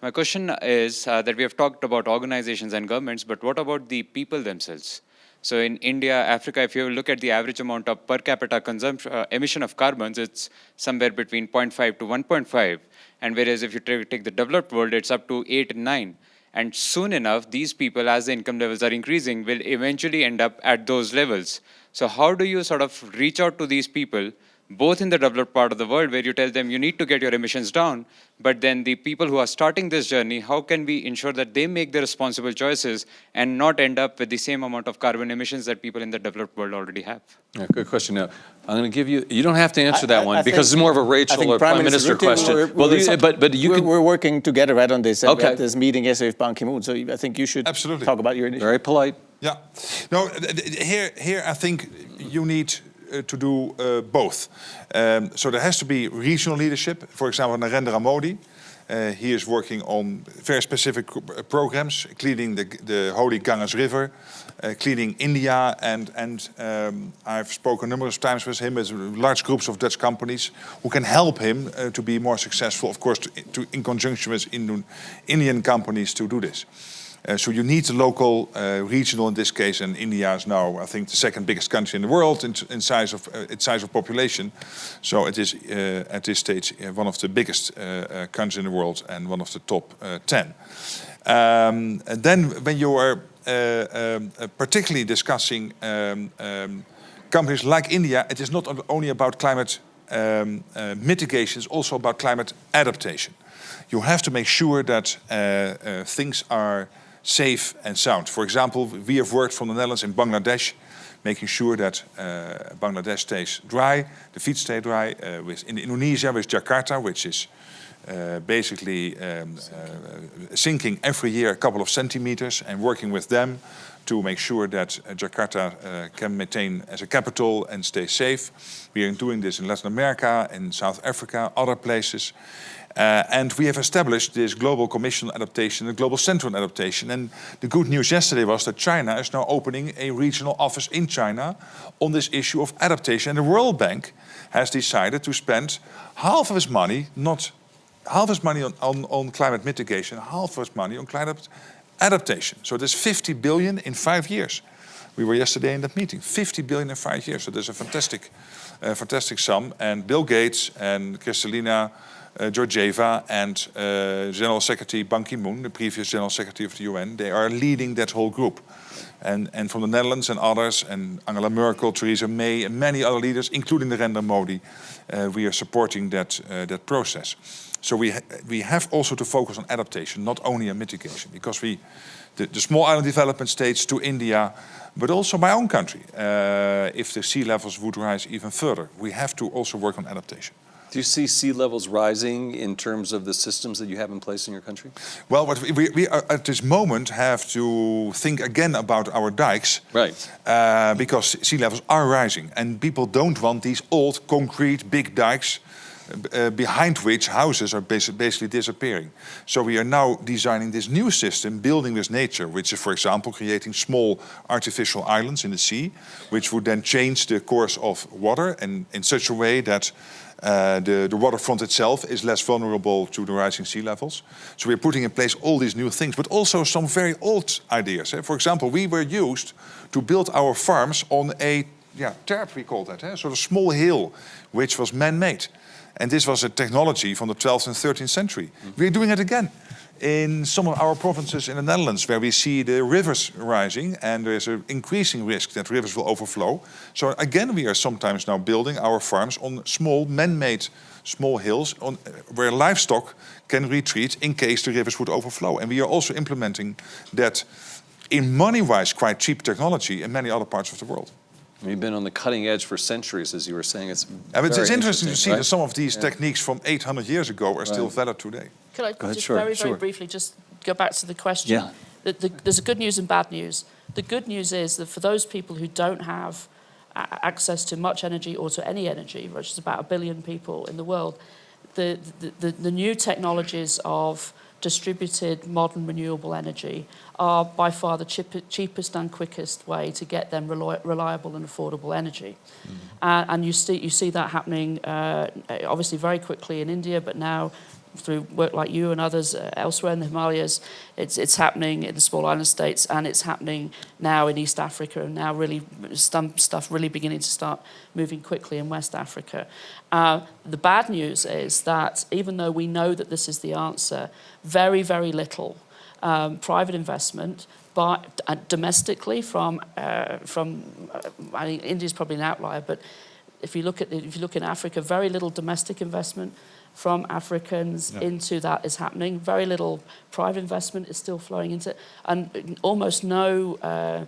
My question is that we have talked about organizations and governments, but what about the people themselves? So in India, Africa, if you look at the average amount of per capita consumption, emission of carbons, it's somewhere between 0.5 to 1.5. And whereas if you take the developed world, it's up to 8 and 9. And soon enough, these people, as the income levels are increasing, will eventually end up at those levels. So how do you sort of reach out to these people both in the developed part of the world, where you tell them you need to get your emissions down, but then the people who are starting this journey, how can we ensure that they make the responsible choices and not end up with the same amount of carbon emissions that people in the developed world already have? Yeah, good question. Now, I'm going to give you, you don't have to answer that one I because think- it's more of a I Rachel think or Prime Minister Rutte, question. we're working together right on this. And we Okay. had this meeting yesterday with Ban Ki-moon, so I think you should Absolutely. talk about your initiative. Very polite. Yeah. No, here I think you need to do both. So there has to be regional leadership. For example, Narendra Modi, he is working on very specific programs, cleaning the holy Ganges River, cleaning India, and I've spoken numerous times with him, with large groups of Dutch companies who can help him to be more successful, of course, in conjunction with Indian companies to do this. So you need the local, regional in this case, and India is now, I think, the second biggest country in the world in size of its size of population. So it is at this stage one of the biggest countries in the world and one of the top 10. And then when you are particularly discussing countries like India, it is not only about climate mitigation; it's also about climate adaptation. You have to make sure that things are safe and sound. For example, we have worked from the Netherlands in Bangladesh, making sure that Bangladesh stays dry, the feet stay dry. In Indonesia with Jakarta, which is basically sinking every year a couple of centimeters, and working with them to make sure that Jakarta can maintain as a capital and stay safe. We are doing this in Latin America, in South Africa, other places. And we have established this Global Commission on Adaptation, the Global Center on Adaptation. And the good news yesterday was that China is now opening a regional office in China on this issue of adaptation. And the World Bank has decided to spend half of its money, not half its money on climate mitigation, half of its money on climate adaptation. So there's 50 billion in 5 years. We were yesterday in that meeting, 50 billion in 5 years. So there's a fantastic sum. And Bill Gates and Kristalina Georgieva and General Secretary Ban Ki-moon, the previous General Secretary of the UN, they are leading that whole group. And from the Netherlands and others, and Angela Merkel, Theresa May, and many other leaders, including Narendra Modi, we are supporting that process. So we have also to focus on adaptation, not only on mitigation, because the small island development states to India, but also my own country, if the sea levels would rise even further, we have to also work on adaptation. Do you see sea levels rising in terms of the systems that you have in place in your country? Well, what we are, at this moment have to think again about our dikes. Right. Because sea levels are rising. And people don't want these old concrete big dikes behind which houses are basically disappearing. So we are now designing this new system, building with nature, which is, for example, creating small artificial islands in the sea, which would then change the course of water and in such a way that the waterfront itself is less vulnerable to the rising sea levels. So we're putting in place all these new things, but also some very old ideas. For example, we were used to build our farms on a terp, we call that, sort of small hill, which was man-made. And this was a technology from the 12th and 13th century. We're doing it again in some of our provinces in the Netherlands, where we see the rivers rising and there's an increasing risk that rivers will overflow. So again, we are sometimes now building our farms on small man-made small hills where livestock can retreat in case the rivers would overflow. And we are also implementing that in money-wise quite cheap technology in many other parts of the world. You've been on the cutting edge for centuries, as you were saying. It's interesting to see right? that some of these techniques from 800 years ago are still valid today. Could I ahead, just sure, very sure. briefly just go back to the question? Yeah. There's a good news and bad news. The good news is that for those people who don't have access to much energy or to any energy, which is about 1 billion people in the world, the new technologies of distributed modern renewable energy are by far the cheapest and quickest way to get them reliable and affordable energy. And you see that happening obviously very quickly in India, but now through work like you and others elsewhere in the Himalayas, it's happening in the small island states, and it's happening now in East Africa, and now really some stuff really beginning to start moving quickly in West Africa. The bad news is that even though we know that this is the answer, very, very little private investment, but domestically from I think India's probably an outlier, but if you look in Africa, very little domestic investment from Africans into that is happening. Very little private investment is still flowing into it, and almost no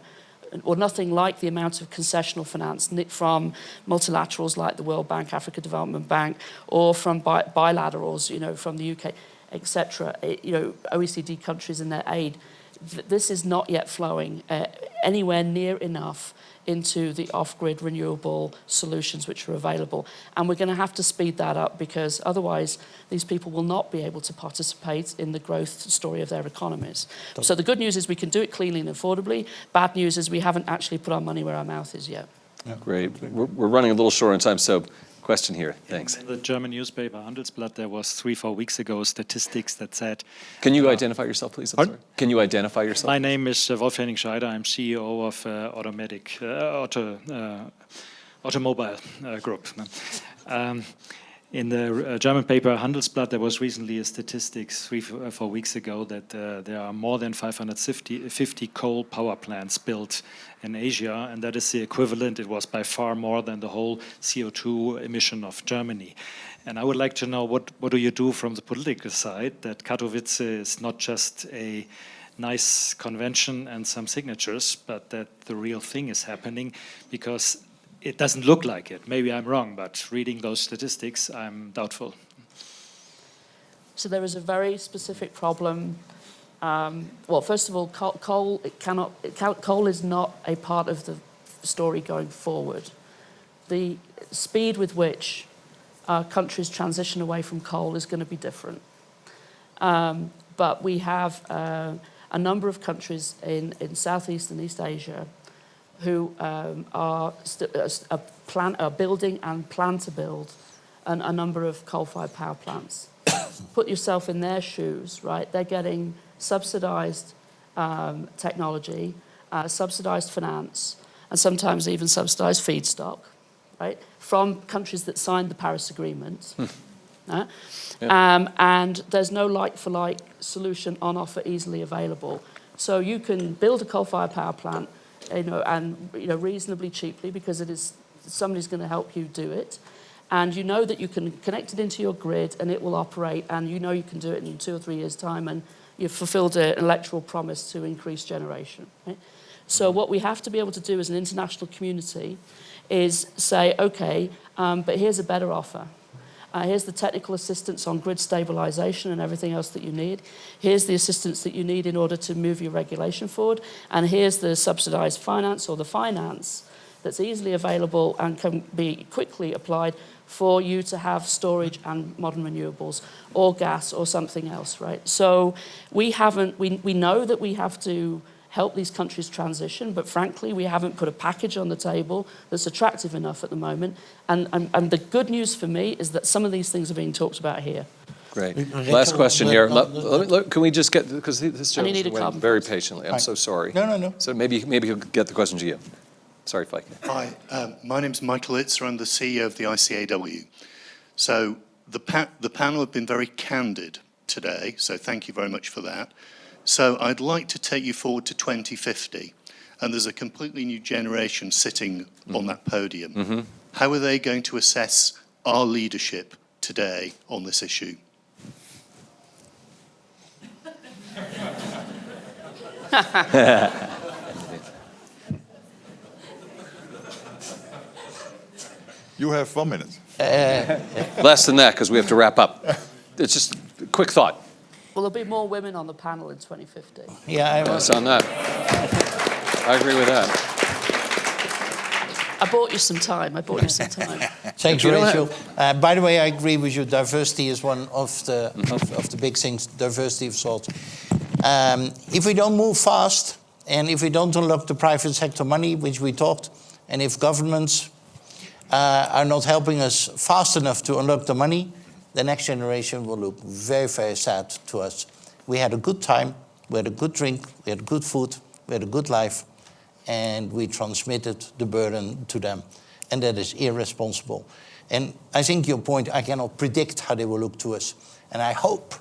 or nothing like the amount of concessional finance from multilaterals like the World Bank, Africa Development Bank, or from bilaterals, from the UK, etc. OECD countries in their aid. This is not yet flowing anywhere near enough into the off-grid renewable solutions which are available. And we're going to have to speed that up, because otherwise these people will not be able to participate in the growth story of their economies. So the good news is we can do it cleanly and affordably. Bad news is we haven't actually put our money where our mouth is yet. Yeah. Great. We're running a little short on time, so question here. Thanks. In the German newspaper Handelsblatt, there was 3-4 weeks ago statistics that said... Can you identify yourself, please? I'm sorry. Can you identify yourself? My name is Wolf-Henning Scheider. I'm CEO of Automobile Group. In the German paper Handelsblatt, there was recently a statistics 3-4 weeks ago that there are more than 550 coal power plants built in Asia, and that is the equivalent. It was by far more than the whole CO2 emission of Germany. And I would like to know, what do you do from the political side, that Katowice is not just a nice convention and some signatures, but that the real thing is happening, because it doesn't look like it. Maybe I'm wrong, but reading those statistics, I'm doubtful. So there is a very specific problem. Well, first of all, coal is not a part of the story going forward. The speed with which countries transition away from coal is going to be different. But we have a number of countries in Southeast and East Asia who are building and plan to build a number of coal-fired power plants. Put yourself in their shoes, right? They're getting subsidized technology, subsidized finance, and sometimes even subsidized feedstock, right, from countries that signed the Paris Agreement. And there's no like-for-like solution on offer easily available. So you can build a coal-fired power plant, reasonably cheaply, because somebody's going to help you do it, and you know that you can connect it into your grid and it will operate, and you know you can do it in 2 or 3 years' time, and you've fulfilled an electoral promise to increase generation. Right? So what we have to be able to do as an international community is say, okay, but here's a better offer. Here's the technical assistance on grid stabilization and everything else that you need. Here's the assistance that you need in order to move your regulation forward. And here's the subsidized finance, or the finance that's easily available and can be quickly applied for you to have storage and modern renewables, or gas, or something else, right? So we know that we have to help these countries transition, but frankly, we haven't put a package on the table that's attractive enough at the moment. And the good news for me is that some of these things are being talked about here. Great. Last question here. Can we just get, because this gentleman's waiting very patiently. I'm so sorry. No. So maybe he'll get the question to you. Sorry, Feike. Hi, my name's Michael Itzer. I'm the CEO of the ICAW. So the panel have been very candid today, so thank you very much for that. So I'd like to take you forward to 2050, and there's a completely new generation sitting on that podium. How are they going to assess our leadership today on this issue? You have 1 minute. Less than that, because we have to wrap up. It's just a quick thought. Will there be more women on the panel in 2050? Yeah, Yes, on that. I agree with that. I bought you some time. Thanks, Rachel. By the way, I agree with you. Diversity is one of the big things, diversity of thought. If we don't move fast, and if we don't unlock the private sector money, which we talked, and if governments are not helping us fast enough to unlock the money, the next generation will look very, very sad to us. We had a good time, we had a good drink, we had good food, we had a good life, and we transmitted the burden to them. And that is irresponsible. And I think your point, I cannot predict how they will look to us. And I hope,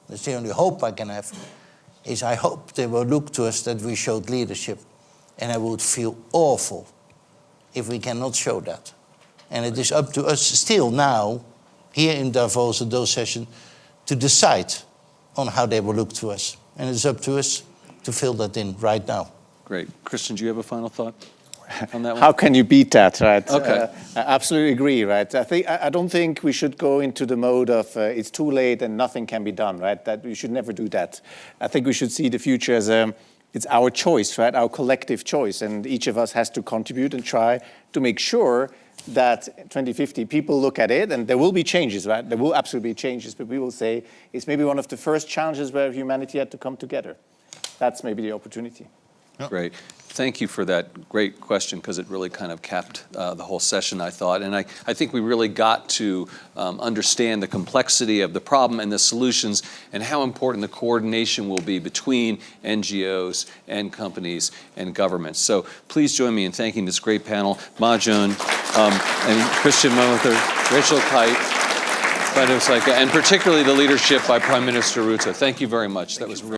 that's the only hope I can have, is I hope they will look to us that we showed leadership. And I would feel awful if we cannot show that. And it is up to us still now, here in Davos at those sessions, to decide on how they will look to us. And it's up to us to fill that in right now. Great. Christian, do you have a final thought on that one? How can you beat that, right? Okay. I absolutely agree, right? I don't think we should go into the mode of it's too late and nothing can be done, right? That we should never do that. I think we should see the future as it's our choice, right? Our collective choice, and each of us has to contribute and try to make sure that 2050 people look at it, and there will be changes, right? There will absolutely be changes, but we will say it's maybe one of the first challenges where humanity had to come together. That's maybe the opportunity. Yep. Great. Thank you for that great question, because it really kind of capped the whole session, I thought. And I think we really got to understand the complexity of the problem and the solutions, and how important the coordination will be between NGOs and companies and governments. So please join me in thanking this great panel, Ma-Jun and Christian Mumenthaler, Rachel Kyte, Feike, and particularly the leadership by Prime Minister Rutte. Thank you very much. That was really